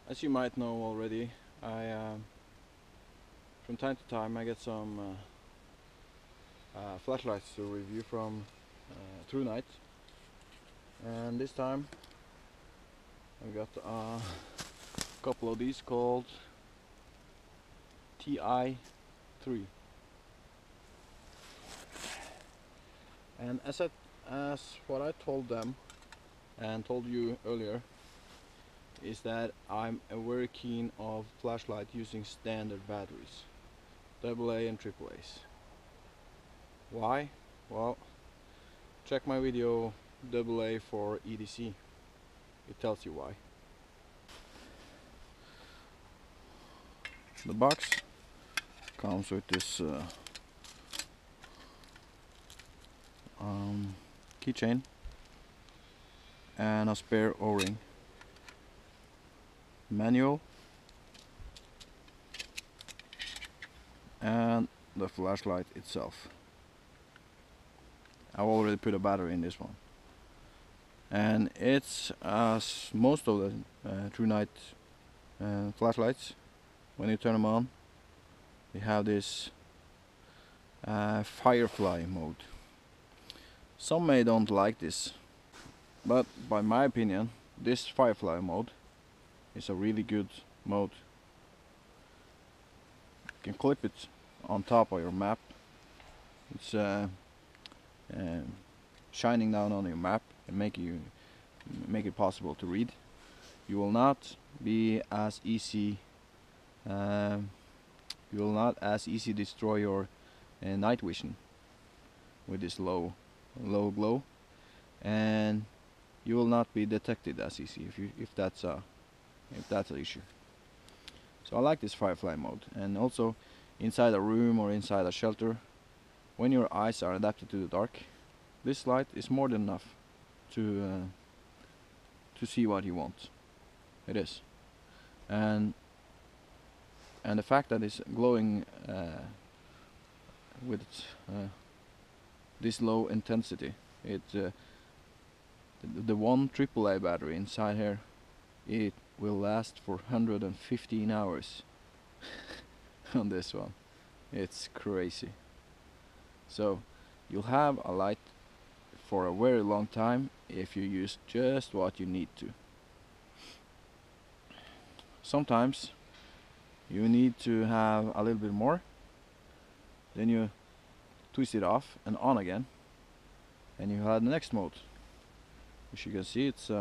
As you might know already, I from time to time I get some flashlights to review from Thrunite, and this time I got a couple of these called Ti3. And as what I told them and told you earlier, is that I'm very keen of flashlight using standard batteries, AA and AAA's. Why? Well, check my video AA for EDC. It tells you why. The box comes with this keychain and a spare O-ring, manual, and the flashlight itself. I've already put a battery in this one, and it's as most of the Thrunite flashlights, when you turn them on, they have this firefly mode. Some may don't like this, but by my opinion, this firefly mode is a really good mode. You can clip it on top of your map. It's shining down on your map and make it possible to read. You will not be as easy. You will not as easy destroy your night vision with this low glow, and you will not be detected as easy if that's an issue. So I like this firefly mode, and also inside a room or inside a shelter, when your eyes are adapted to the dark, this light is more than enough to see what you want. It is, and the fact that it's glowing with this low intensity, the one AAA battery inside here, it will last for 115 hours on this one. It's crazy. So you'll have a light for a very long time if you use just what you need to. Sometimes you need to have a little bit more, then you twist it off and on again, and you have the next mode. As you can see, it's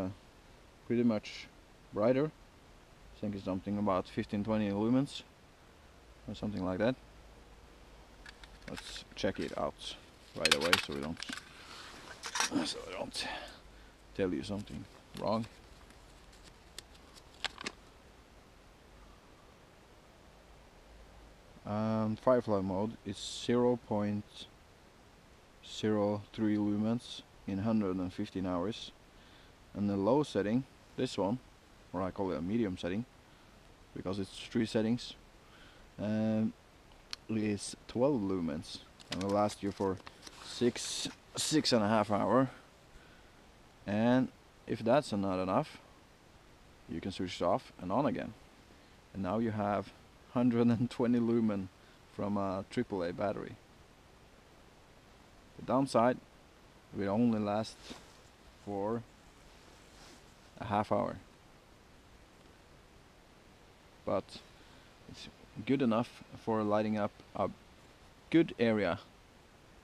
pretty much brighter. I think it's something about 15-20 lumens or something like that. Let's check it out right away so I don't tell you something wrong. Firefly mode is 0.03 lumens in 115 hours, and the low setting, this one, or I call it a medium setting because it's 3 settings, is 12 lumens and will last you for six and a half hours. And if that's not enough, you can switch it off and on again, and now you have 120 lumen from a AAA battery. The downside, it will only last for a half hour, but it's good enough for lighting up a good area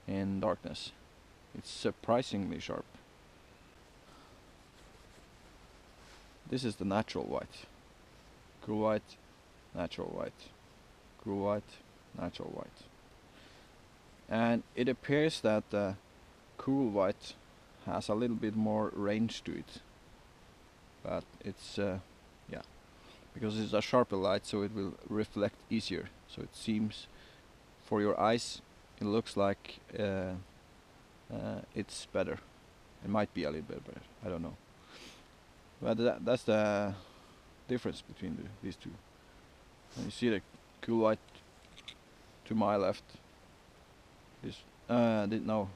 in darkness. It's surprisingly sharp. This is the natural white. Cool white, natural white. Cool white, natural white. And it appears that the cool white has a little bit more range to it, but it's yeah, because it's a sharper light, so it will reflect easier. So it seems, for your eyes, it looks like it's better. It might be a little bit better, I don't know. But that's the difference between these two. And you see the cool white to my left. No,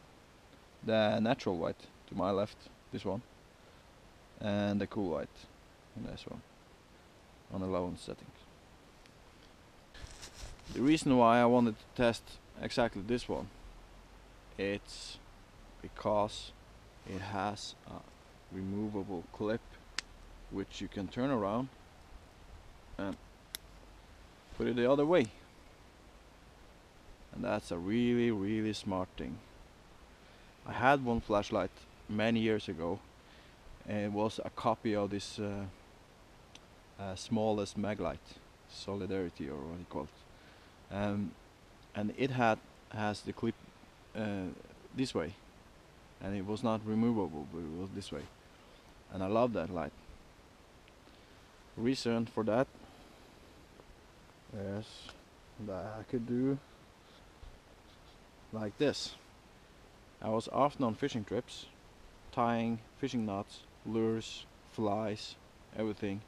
the natural white to my left, this one, and the cool white in this one. on a low setting. The reason why I wanted to test exactly this one, it's because it has a removable clip which you can turn around and put it the other way. And that's a really smart thing. I had one flashlight many years ago, and it was a copy of this smallest maglite, Solidarity or what you call it. And it has the clip this way, and it was not removable, but it was this way. And I love that light. Reason for that is that I could do like this. I was often on fishing trips, tying fishing knots, lures, flies, everything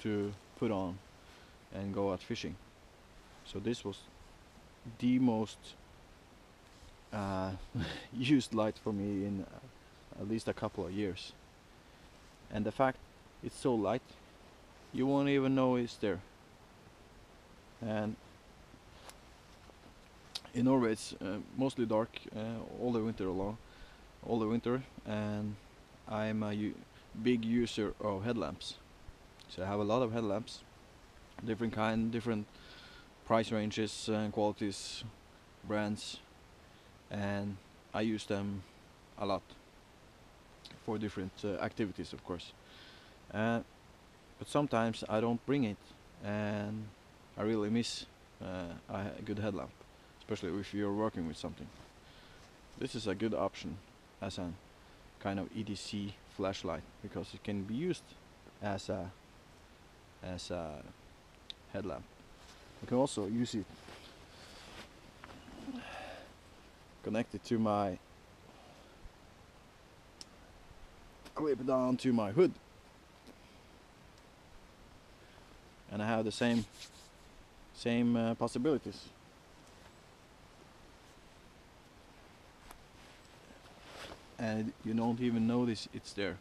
to put on and go out fishing. So this was the most used light for me in at least a couple of years. And the fact it's so light, you won't even know it's there. And in Norway it's mostly dark all the winter, and I'm a big user of headlamps. So I have a lot of headlamps, different kind, different price ranges and qualities, brands, and I use them a lot for different activities, of course. But sometimes I don't bring it, and I really miss a good headlamp, especially if you're working with something. This is a good option as a kind of EDC flashlight, because it can be used as a headlamp. You can also use it connected to my clip down to my hood, and I have the same possibilities. And you don't even notice it's there,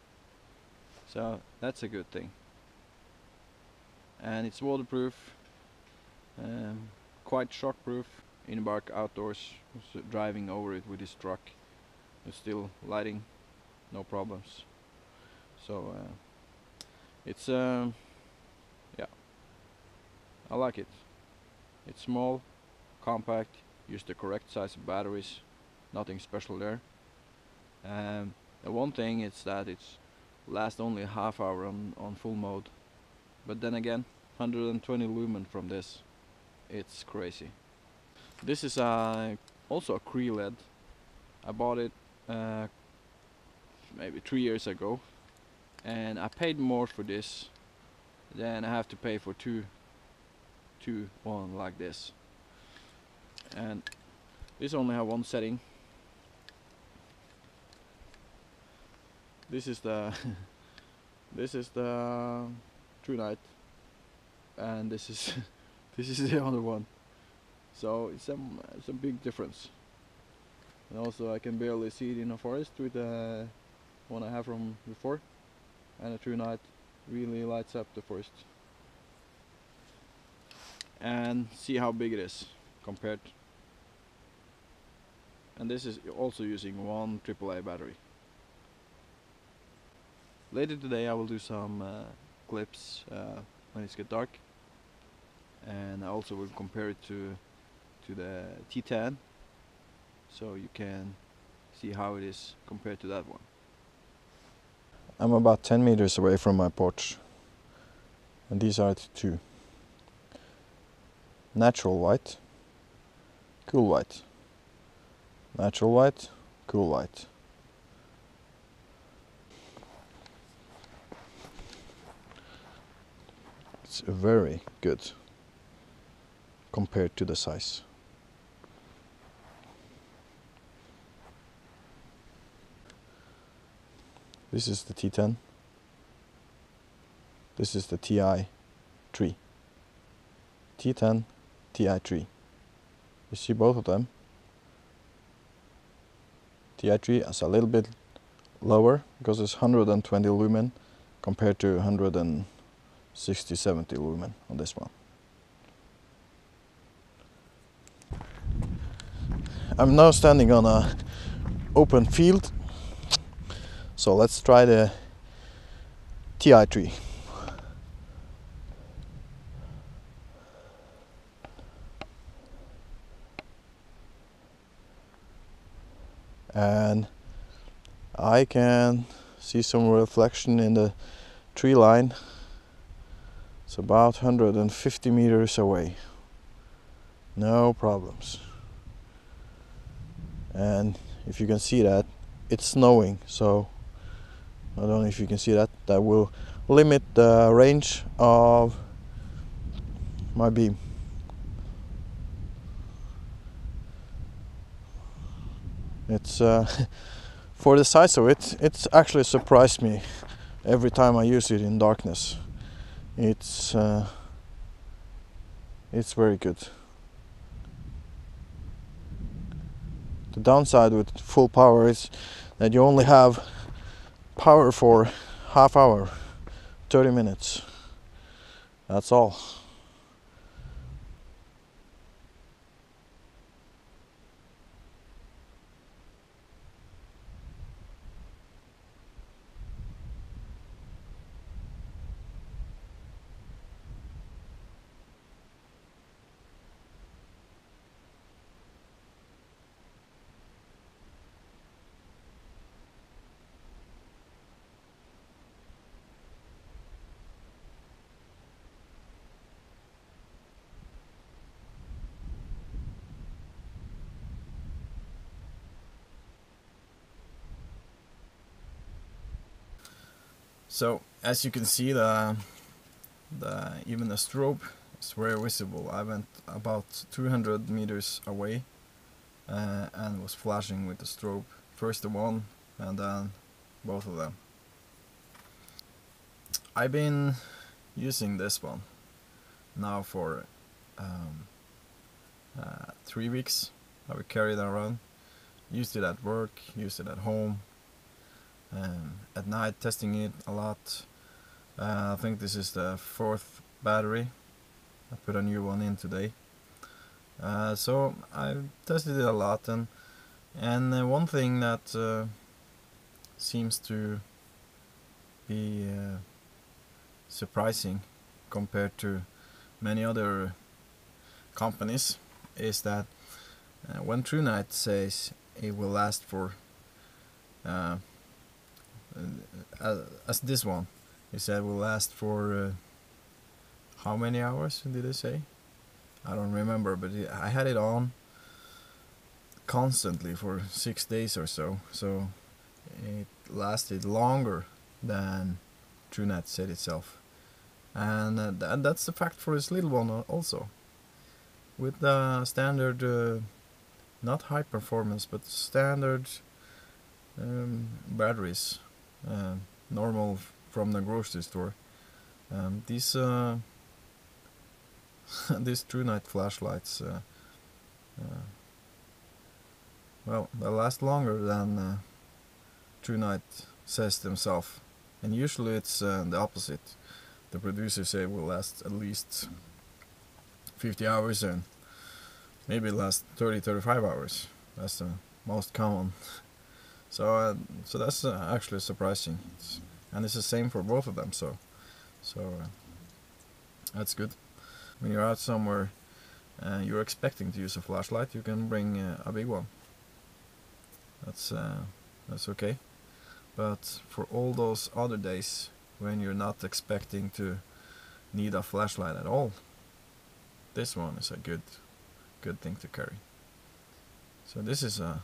so that's a good thing. And it's waterproof, quite shockproof in bark outdoors. So driving over it with this truck, it's still lighting, no problems. So it's yeah, I like it. It's small, compact, use the correct size of batteries, nothing special there. The one thing is that it's lasts only a half hour on full mode, but then again 120 lumen from this, it's crazy. This is also a Cree LED. I bought it maybe 3 years ago, and I paid more for this than I have to pay for one like this. And this only have one setting. This is the Thrunite, and this is the other one. So it's a big difference. And also I can barely see it in a forest with the one I have from before, and the Thrunite really lights up the forest. And see how big it is compared. And this is also using one AAA battery. Later today I will do some clips when it's get dark, and I also will compare it to the T10, so you can see how it is compared to that one. I'm about 10 meters away from my porch, and these are the two. Natural white, cool white. Natural white, cool white. It's very good compared to the size. This is the T10. This is the Ti3. T10, Ti3. You see both of them. Ti3 is a little bit lower because it's 120 lumen compared to 100 and 60-70 lumen on this one. I'm now standing on a open field, so let's try the Ti3. And I can see some reflection in the tree line. It's about 150 meters away. No problems. And if you can see that, it's snowing, so I don't know if you can see that. That will limit the range of my beam. It's for the size of it, it's actually surprised me every time I use it in darkness. It's very good. The downside with full power is that you only have power for half hour, 30 minutes. That's all. So as you can see, even the strobe is very visible. I went about 200 meters away and was flashing with the strobe. First the one and then both of them. I've been using this one now for 3 weeks. I would carry it around. Used it at work, used it at home. At night, testing it a lot. I think this is the 4th battery. I put a new one in today. So I tested it a lot, and one thing that seems to be surprising compared to many other companies is that when Thrunite says it will last for as this one, he said will last for how many hours did they say? I don't remember, but I had it on constantly for 6 days or so, so it lasted longer than Thrunite said itself. And that's the fact for this little one also. With the standard, not high performance, but standard batteries, normal from the grocery store. These these Thrunite flashlights, well, they last longer than Thrunite says themselves, and usually it's the opposite. The producers say it will last at least 50 hours and maybe last 30-35 hours. That's the most common. So that's actually surprising, and it's the same for both of them. So that's good. When you're out somewhere and you're expecting to use a flashlight, you can bring a big one. That's okay. But for all those other days when you're not expecting to need a flashlight at all, this one is a good thing to carry. So this is a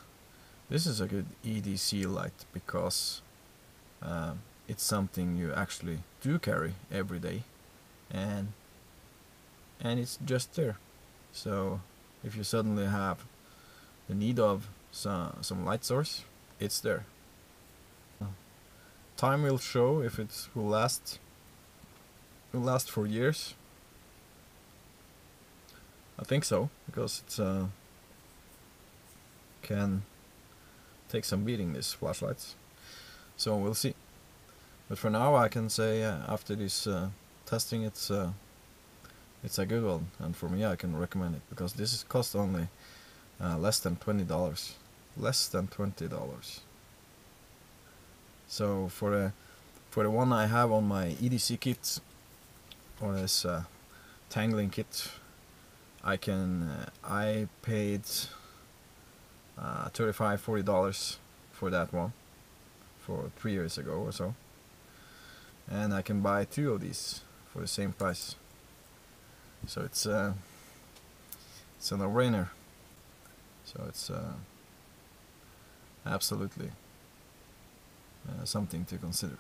good EDC light because it's something you actually do carry every day, and it's just there. So if you suddenly have the need of some light source, it's there. Time will show if it will last. It will last for years. I think so, because it's can take some beating, these flashlights. So we'll see. But for now I can say after this testing, it's a good one, and for me I can recommend it because this is cost only less than $20. Less than $20. So for the one I have on my EDC kit, or this tangling kit, I paid $35-40 for that one for 3 years ago or so, and I can buy 2 of these for the same price. So it's a no-brainer. So it's absolutely something to consider.